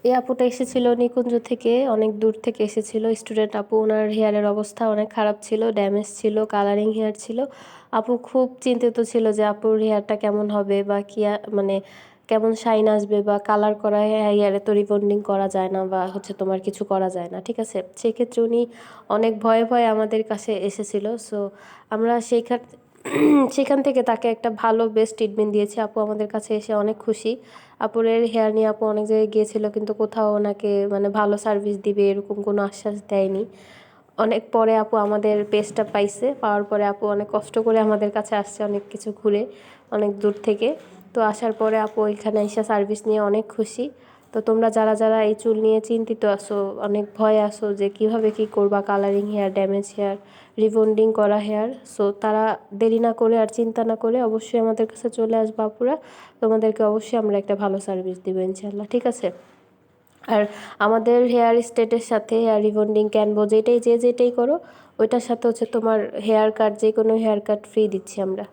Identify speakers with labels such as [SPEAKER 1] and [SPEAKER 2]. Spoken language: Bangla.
[SPEAKER 1] এই আপুটা এসেছিল নিকুঞ্জ থেকে, অনেক দূর থেকে এসেছিল স্টুডেন্ট আপু। ওনার হেয়ারের অবস্থা অনেক খারাপ ছিল, ড্যামেজ ছিল, কালারিং হেয়ার ছিল। আপু খুব চিন্তিত ছিল যে আপুর হেয়ারটা কেমন হবে বা কি মানে কেমন শাইন আসবে, বা কালার করা হেয়ারে তো রিবন্ডিং করা যায় না, বা হচ্ছে তোমার কিছু করা যায় না, ঠিক আছে। সেক্ষেত্রে উনি অনেক ভয়ে ভয়ে আমাদের কাছে এসেছিল। সো আমরা সেখান থেকে তাকে একটা ভালো বেস্ট ট্রিটমেন্ট দিয়েছি। আপু আমাদের কাছে এসে অনেক খুশি। আপুর হেয়ার নিয়ে আপু অনেক জায়গায় গিয়েছিল, কিন্তু কোথাও ওনাকে মানে ভালো সার্ভিস দিবে এরকম কোনো আশ্বাস দেয়নি। অনেক পরে আপু আমাদের পেজটা পাইছে, পাওয়ার পরে আপু অনেক কষ্ট করে আমাদের কাছে আসছে, অনেক কিছু ঘুরে অনেক দূর থেকে। তো আসার পরে আপু এখানে এসে সার্ভিস নিয়ে অনেক খুশি। তো তোমরা যারা যারা এই চুল নিয়ে চিন্তিত আছো, অনেক ভয় আছো যে কিভাবে কি করবা, colouring hair, damage hair, rebonding করা হেয়ার, সো তারা দেরি না করে আর চিন্তা না করে অবশ্যই আমাদের কাছে চলে আসবা আপুরা। তোমাদেরকে অবশ্যই আমরা একটা ভালো সার্ভিস দেবো ইনশাল্লাহ, ঠিক আছে। আর আমাদের হেয়ার স্ট্রেটের সাথে হেয়ার রিবন্ডিং, ক্যানভো, যেটাই করো ওইটার সাথে হচ্ছে তোমার হেয়ার কাট, যে কোনো হেয়ার কাট ফ্রি দিচ্ছি আমরা।